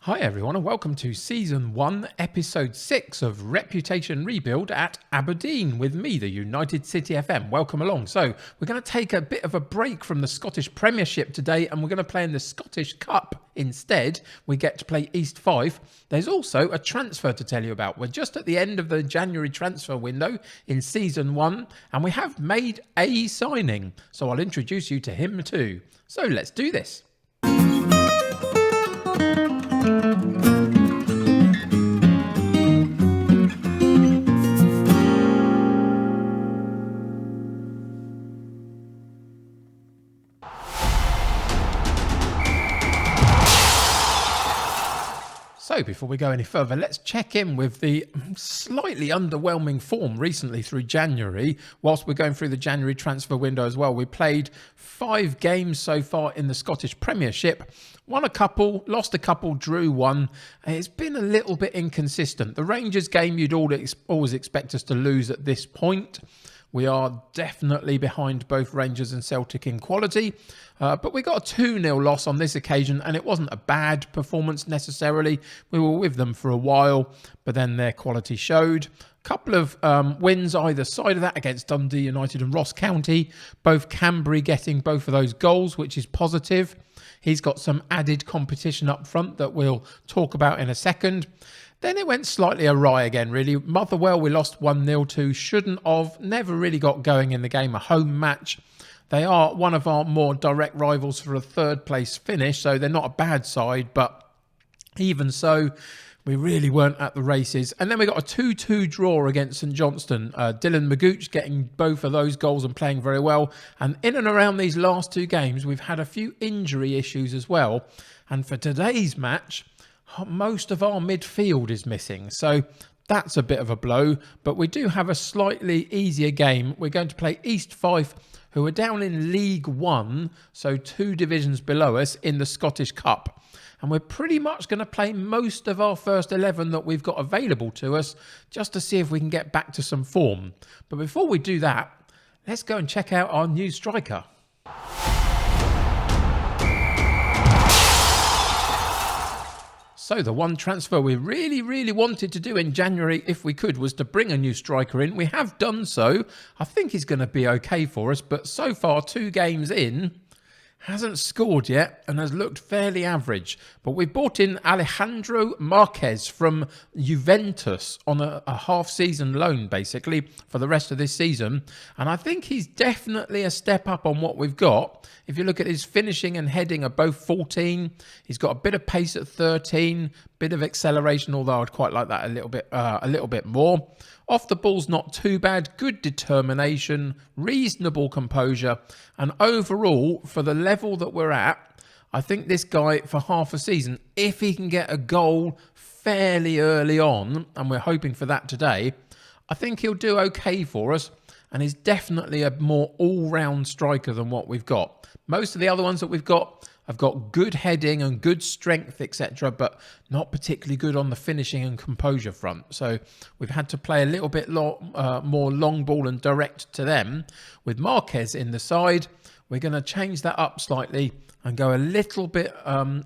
Hi everyone and welcome to Season 1, Episode 6 of Reputation Rebuild at Aberdeen with me, the United City FM. Welcome along. So we're going to take a bit of a break from the Scottish Premiership today and we're going to play in the Scottish Cup instead. We get to play East Fife. There's also a transfer to tell you about. We're just at the end of the January transfer window in Season 1 and we have made a signing. So I'll introduce you to him too. So let's do this. So before we go any further, let's check in with the slightly underwhelming form recently through January. Whilst we're going through the January transfer window as well, we played 5 games so far in the Scottish Premiership. Won a couple, lost a couple, drew one. It's been a little bit inconsistent. The Rangers game you'd always expect us to lose at this point. We are definitely behind both Rangers and Celtic in quality, but we got a 2-0 loss on this occasion, and it wasn't a bad performance necessarily. We were with them for a while, but then their quality showed. A couple of wins either side of that against Dundee United and Ross County, both Cambry getting both of those goals, which is positive. He's got some added competition up front that we'll talk about in a second. Then it went slightly awry again, really. Motherwell, we lost 1-0 to. Shouldn't have. Never really got going in the game. A home match. They are one of our more direct rivals for a third place finish, so they're not a bad side. But even so, we really weren't at the races. And then we got a 2-2 draw against St Johnstone. Dylan Magooch getting both of those goals and playing very well. And in and around these last 2 games, we've had a few injury issues as well. And for today's match, most of our midfield is missing, so that's a bit of a blow, but we do have a slightly easier game. We're going to play East Fife, who are down in League 1, so 2 divisions below us in the Scottish Cup. And we're pretty much going to play most of our first 11 that we've got available to us, just to see if we can get back to some form. But before we do that, let's go and check out our new striker. So the one transfer we really wanted to do in January, if we could, was to bring a new striker in. We have done so. I think he's going to be okay for us, but so far 2 games in, hasn't scored yet and has looked fairly average. But we've brought in Alejandro Marquez from Juventus on a half-season loan, basically, for the rest of this season. And I think he's definitely a step up on what we've got. If you look at his finishing and heading are both 14. He's got a bit of pace at 13, bit of acceleration, although I'd quite like that a little bit more. Off the ball's not too bad, good determination, reasonable composure, and overall, for the level that we're at, I think this guy, for half a season, if he can get a goal fairly early on, and we're hoping for that today, I think he'll do okay for us, and is definitely a more all-round striker than what we've got. Most of the other ones that we've got have got good heading and good strength, etc., but not particularly good on the finishing and composure front. So we've had to play a little bit more long ball and direct to them. With Marquez in the side, we're going to change that up slightly and go a little bit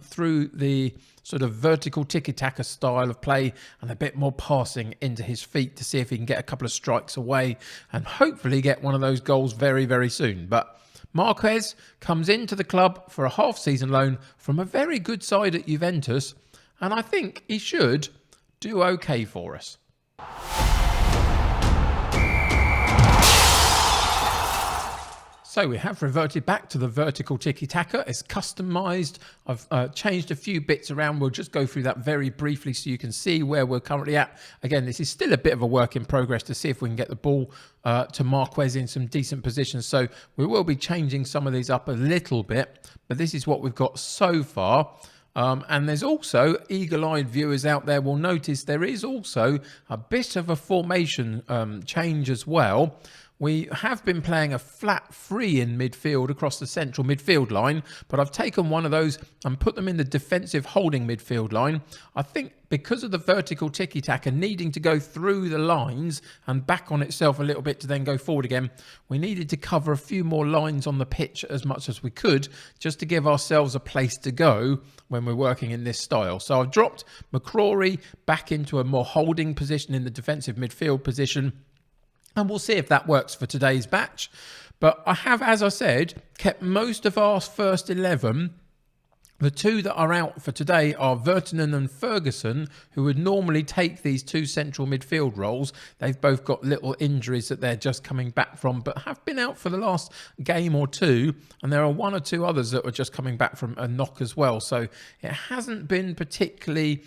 through the sort of vertical tiki-taka style of play and a bit more passing into his feet to see if he can get a couple of strikes away and hopefully get one of those goals very soon. But Marquez comes into the club for a half-season loan from a very good side at Juventus, and I think he should do okay for us. So we have reverted back to the vertical tiki-taka. It's customised. I've changed a few bits around. We'll just go through that very briefly so you can see where we're currently at. Again, this is still a bit of a work in progress to see if we can get the ball to Marquez in some decent positions. So we will be changing some of these up a little bit, but this is what we've got so far. And there's also, eagle-eyed viewers out there will notice there is also a bit of a formation change as well. We have been playing a flat 3 in midfield across the central midfield line, but I've taken one of those and put them in the defensive holding midfield line. I think because of the vertical tiki-taka needing to go through the lines and back on itself a little bit to then go forward again, we needed to cover a few more lines on the pitch as much as we could just to give ourselves a place to go when we're working in this style. So I've dropped McCrory back into a more holding position in the defensive midfield position, and we'll see if that works for today's match. But I have, as I said, kept most of our first 11. The two that are out for today are Vertinen and Ferguson, who would normally take these two central midfield roles. They've both got little injuries that they're just coming back from, but have been out for the last game or two. And there are one or two others that are just coming back from a knock as well. So it hasn't been particularly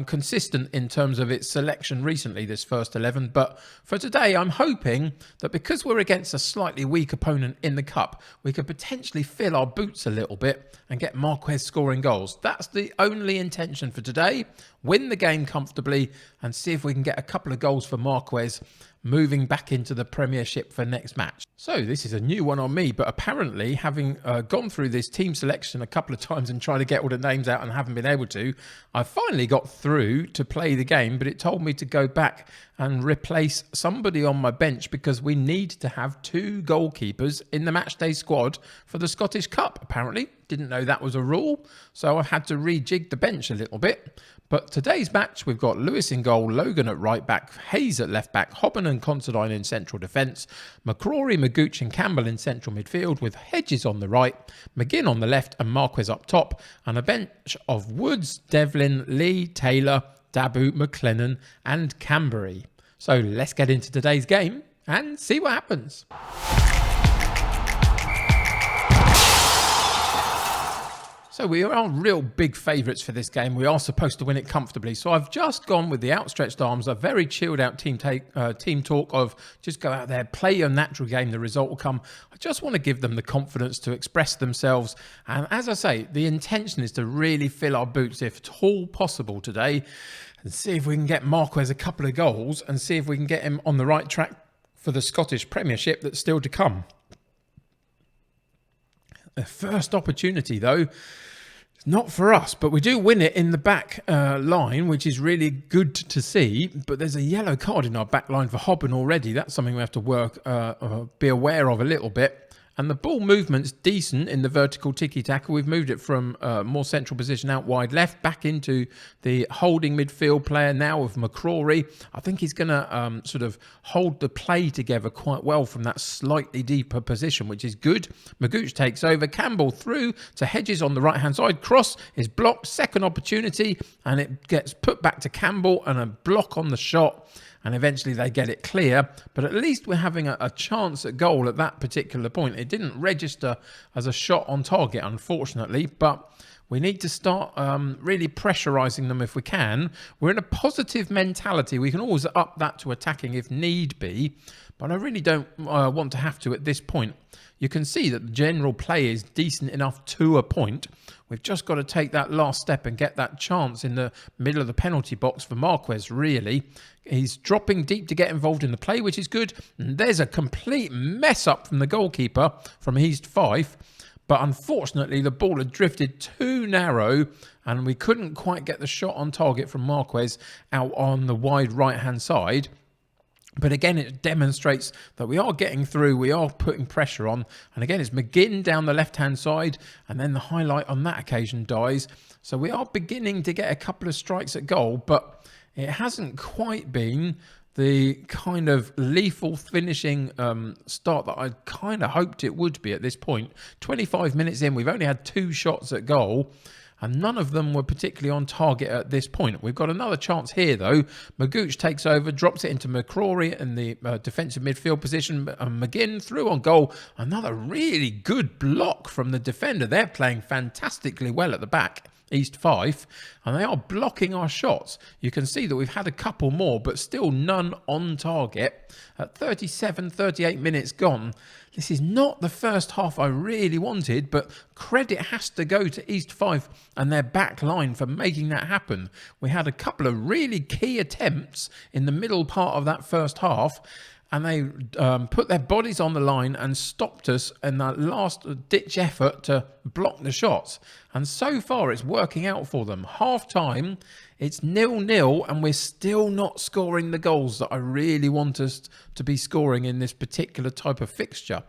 consistent in terms of its selection recently, this first 11. But for today, I'm hoping that because we're against a slightly weak opponent in the cup, we could potentially fill our boots a little bit and get Marquez scoring goals. That's the only intention for today. Win the game comfortably and see if we can get a couple of goals for Marquez moving back into the Premiership for next match. So this is a new one on me, but apparently having gone through this team selection a couple of times and trying to get all the names out and haven't been able to, I finally got through to play the game, but it told me to go back and replace somebody on my bench because we need to have 2 goalkeepers in the matchday squad for the Scottish Cup, apparently. Didn't know that was a rule, so I've had to rejig the bench a little bit. But today's match, we've got Lewis in goal, Logan at right back, Hayes at left back, Hobben and Considine in central defence, McCrory, Magooch and Campbell in central midfield with Hedges on the right, McGinn on the left and Marquez up top, and a bench of Woods, Devlin, Lee, Taylor, Dabu, McLennan and Cambery. So let's get into today's game and see what happens. So we are real big favourites for this game. We are supposed to win it comfortably. So I've just gone with the outstretched arms, a very chilled out team talk of just go out there, play your natural game, the result will come. I just want to give them the confidence to express themselves. And as I say, the intention is to really fill our boots if at all possible today and see if we can get Marquez a couple of goals and see if we can get him on the right track for the Scottish Premiership that's still to come. The first opportunity, though, not for us, but we do win it in the back line, which is really good to see. But there's a yellow card in our back line for Hobben already. That's something we have to be aware of a little bit. And the ball movement's decent in the vertical tiki-taka. We've moved it from more central position out wide left back into the holding midfield player now with McCrory. I think he's going to sort of hold the play together quite well from that slightly deeper position, which is good. Magooch takes over. Campbell through to Hedges on the right-hand side. Cross is blocked. Second opportunity, and it gets put back to Campbell and a block on the shot. And eventually they get it clear. But at least we're having a chance at goal at that particular point. It didn't register as a shot on target, unfortunately. But we need to start really pressurising them if we can. We're in a positive mentality. We can always up that to attacking if need be. But I really don't want to have to at this point. You can see that the general play is decent enough to a point. We've just got to take that last step and get that chance in the middle of the penalty box for Marquez, really. He's dropping deep to get involved in the play, which is good. And there's a complete mess up from the goalkeeper from East Fife. But unfortunately, the ball had drifted too narrow and we couldn't quite get the shot on target from Marquez out on the wide right-hand side. But again, it demonstrates that we are getting through, we are putting pressure on. And again, it's McGinn down the left-hand side, and then the highlight on that occasion dies. So we are beginning to get a couple of strikes at goal, but it hasn't quite been the kind of lethal finishing start that I kind of hoped it would be at this point. 25 minutes in, we've only had 2 shots at goal. And none of them were particularly on target at this point. We've got another chance here, though. Magooch takes over, drops it into McCrory in the defensive midfield position. McGinn through on goal. Another really good block from the defender. They're playing fantastically well at the back, East Fife, and they are blocking our shots. You can see that we've had a couple more, but still none on target. At 37, 38 minutes gone, this is not the first half I really wanted, but credit has to go to East Fife and their back line for making that happen. We had a couple of really key attempts in the middle part of that first half, and they put their bodies on the line and stopped us in that last-ditch effort to block the shots. And so far, it's working out for them. Half-time, it's 0-0, and we're still not scoring the goals that I really want us to be scoring in this particular type of fixture.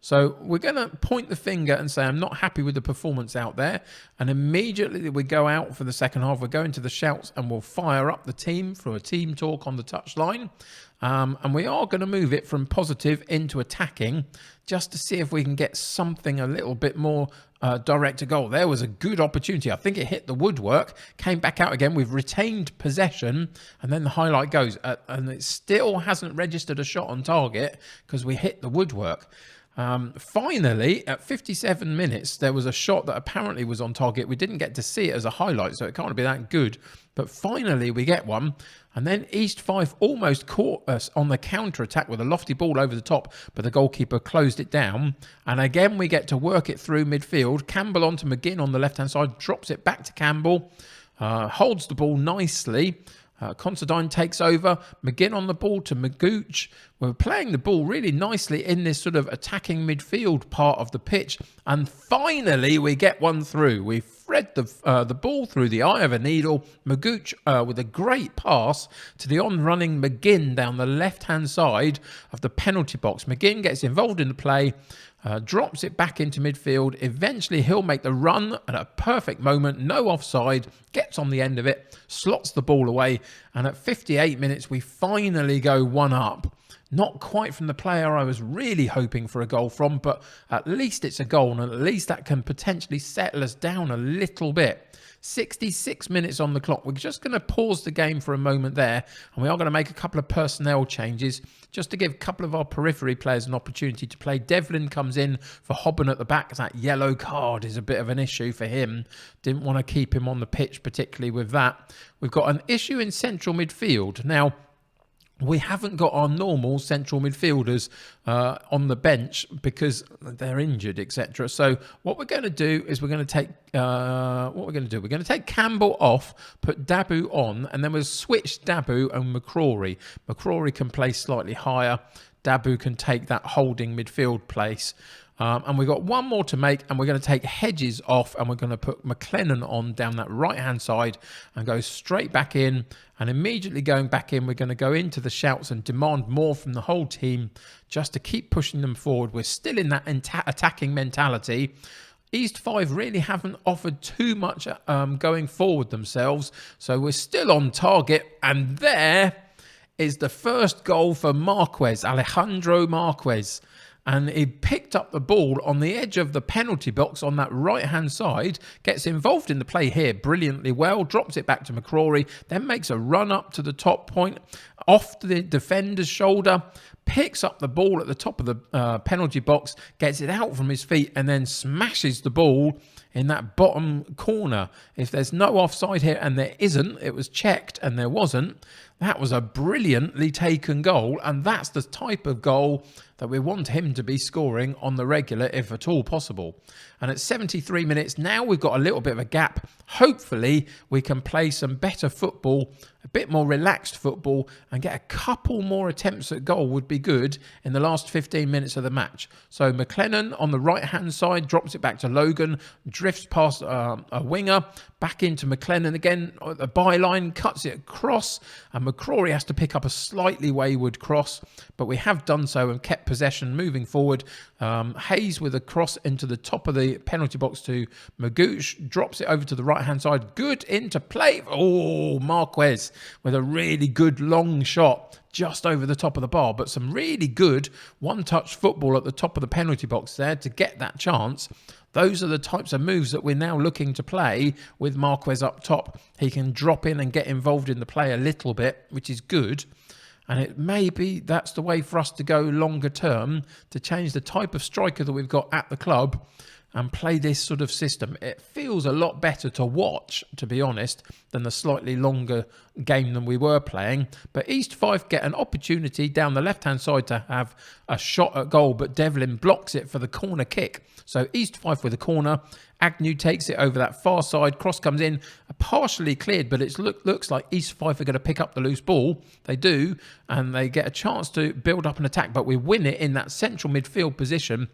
So we're going to point the finger and say, I'm not happy with the performance out there. And immediately we go out for the second half. We're going to the shouts and we'll fire up the team for a team talk on the touchline. And we are going to move it from positive into attacking just to see if we can get something a little bit more direct to goal. There was a good opportunity. I think it hit the woodwork, came back out again. We've retained possession, and then the highlight goes. And it still hasn't registered a shot on target because we hit the woodwork. Finally, at 57 minutes, there was a shot that apparently was on target. We didn't get to see it as a highlight, so it can't be that good. But finally, we get one. And then East Fife almost caught us on the counter-attack with a lofty ball over the top, but the goalkeeper closed it down. And again, we get to work it through midfield. Campbell onto McGinn on the left-hand side, drops it back to Campbell, holds the ball nicely. Considine takes over. McGinn on the ball to Magooch. We're playing the ball really nicely in this sort of attacking midfield part of the pitch. And finally, we get one through. We thread the ball through the eye of a needle. Magooch with a great pass to the on-running McGinn down the left-hand side of the penalty box. McGinn gets involved in the play. Drops it back into midfield. Eventually, he'll make the run at a perfect moment. No offside. Gets on the end of it. Slots the ball away. And at 58 minutes, we finally go 1-up. Not quite from the player I was really hoping for a goal from, but at least it's a goal, and at least that can potentially settle us down a little bit. 66 minutes on the clock. We're just going to pause the game for a moment there, and we are going to make a couple of personnel changes just to give a couple of our periphery players an opportunity to play. Devlin comes in for Hobben at the back. That yellow card is a bit of an issue for him. Didn't want to keep him on the pitch, particularly with that. We've got an issue in central midfield. Now, we haven't got our normal central midfielders on the bench because they're injured, etc. So what we're going to do is we're going to take We're going to take Campbell off, put Dabu on, and then we'll switch Dabu and McCrory. McCrory can play slightly higher. Dabu can take that holding midfield place. And we've got one more to make, and we're going to take Hedges off, and we're going to put McLennan on down that right-hand side and go straight back in. And immediately going back in, we're going to go into the shouts and demand more from the whole team just to keep pushing them forward. We're still in that attacking mentality. East Fife really haven't offered too much going forward themselves, so we're still on target. And there is the first goal for Marquez, Alejandro Marquez. And he picked up the ball on the edge of the penalty box on that right-hand side, gets involved in the play here brilliantly well, drops it back to McCrory, then makes a run up to the top point, off the defender's shoulder, picks up the ball at the top of the penalty box, gets it out from his feet, and then smashes the ball in that bottom corner. If there's no offside here, and there isn't, it was checked and there wasn't, that was a brilliantly taken goal, and that's the type of goal that we want him to be scoring on the regular, if at all possible. And at 73 minutes, now we've got a little bit of a gap. Hopefully, we can play some better football, a bit more relaxed football, and get a couple more attempts at goal would be good in the last 15 minutes of the match. So McLennan on the right-hand side drops it back to Logan, drifts past a winger, back into McLennan again at the byline, cuts it across, and McCrory has to pick up a slightly wayward cross, but we have done so and kept possession moving forward. Hayes with a cross into the top of the penalty box to Magooch, drops it over to the right-hand side, good into play. Oh, Marquez with a really good long shot just over the top of the bar, but some really good one-touch football at the top of the penalty box there to get that chance. Those are the types of moves that we're now looking to play with Marquez up top. He can drop in and get involved in the play a little bit, which is good. And it may be that's the way for us to go longer term, to change the type of striker that we've got at the club and play this sort of system. It feels a lot better to watch, to be honest, than the slightly longer game than we were playing. But East Fife get an opportunity down the left-hand side to have a shot at goal, but Devlin blocks it for the corner kick. So East Fife with a corner. Agnew takes it over that far side. Cross comes in, partially cleared, but it looks like East Fife are going to pick up the loose ball. They do, and they get a chance to build up an attack, but we win it in that central midfield position.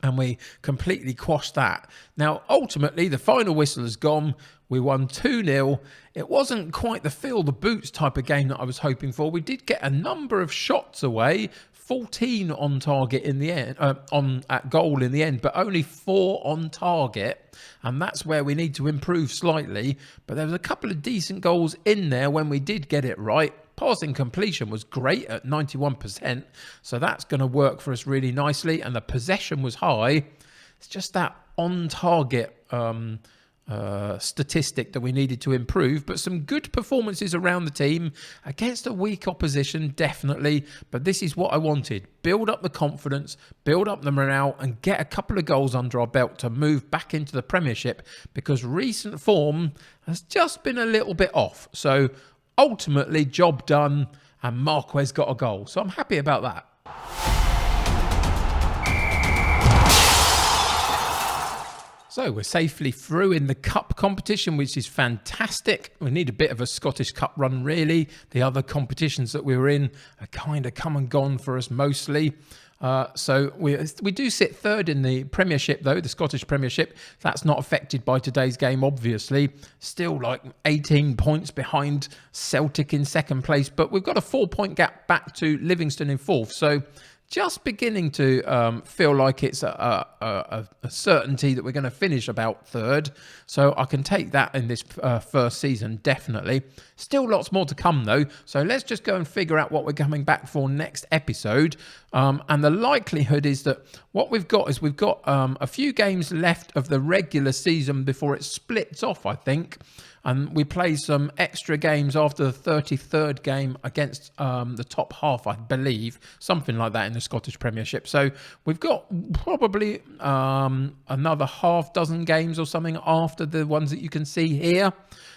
And we completely quashed that. Now, ultimately, the final whistle has gone. We won 2-0. It wasn't quite the feel the boots type of game that I was hoping for. We did get a number of shots away, 14 on target in the end, at goal in the end, but only 4 on target. And that's where we need to improve slightly. But there was a couple of decent goals in there when we did get it right. Passing completion was great at 91%, so that's going to work for us really nicely. And the possession was high. It's just that on-target statistic that we needed to improve. But some good performances around the team against a weak opposition, definitely. But this is what I wanted. Build up the confidence, build up the morale, and get a couple of goals under our belt to move back into the Premiership, because recent form has just been a little bit off. So ultimately, job done, and Marquez got a goal. So I'm happy about that. So we're safely through in the cup competition, which is fantastic. We need a bit of a Scottish Cup run, really. The other competitions that we were in are kind of come and gone for us mostly. So we do sit third in the Premiership, though, the Scottish Premiership. That's not affected by today's game, obviously. Still like 18 points behind Celtic in second place. But we've got a 4-point gap back to Livingston in fourth. So just beginning to feel like it's a certainty that we're going to finish about third. So I can take that in this first season, definitely. Still lots more to come, though. So let's just go and figure out what we're coming back for next episode. And the likelihood is that what we've got is we've got a few games left of the regular season before it splits off, I think. And we play some extra games after the 33rd game against the top half, I believe. Something like that in the Scottish Premiership. So we've got probably another half dozen games or something after the ones that you can see here.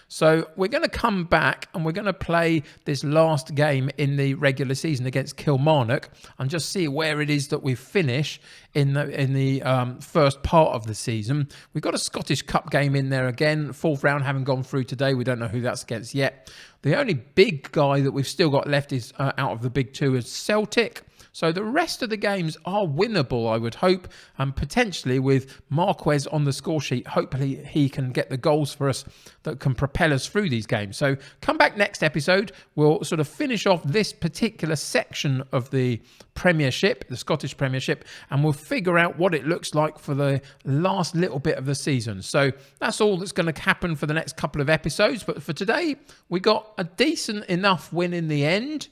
So we're going to come back and we're going to play this last game in the regular season against Kilmarnock and just see where it is that we finish in the first part of the season. We've got a Scottish Cup game in there again, fourth round, haven't gone through today. We don't know who that's against yet. The only big guy that we've still got left is out of the big two is Celtic. So the rest of the games are winnable, I would hope, and potentially with Marquez on the score sheet, hopefully he can get the goals for us that can propel us through these games. So come back next episode. We'll sort of finish off this particular section of the Premiership, the Scottish Premiership, and we'll figure out what it looks like for the last little bit of the season. So that's all that's going to happen for the next couple of episodes. But for today, we got a decent enough win in the end.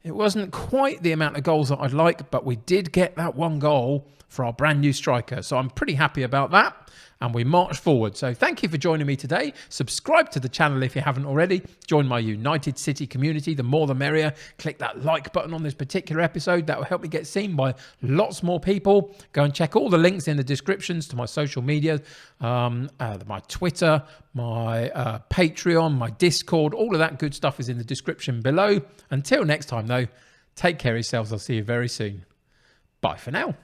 It wasn't quite the amount of goals that I'd like, but we did get that one goal for our brand new striker. So I'm pretty happy about that. And we march forward. So thank you for joining me today. Subscribe to the channel if you haven't already. Join my United City community. The more the merrier. Click that like button on this particular episode. That will help me get seen by lots more people. Go and check all the links in the descriptions to my social media, my Twitter, my Patreon, my Discord. All of that good stuff is in the description below. Until next time, though, take care of yourselves. I'll see you very soon. Bye for now.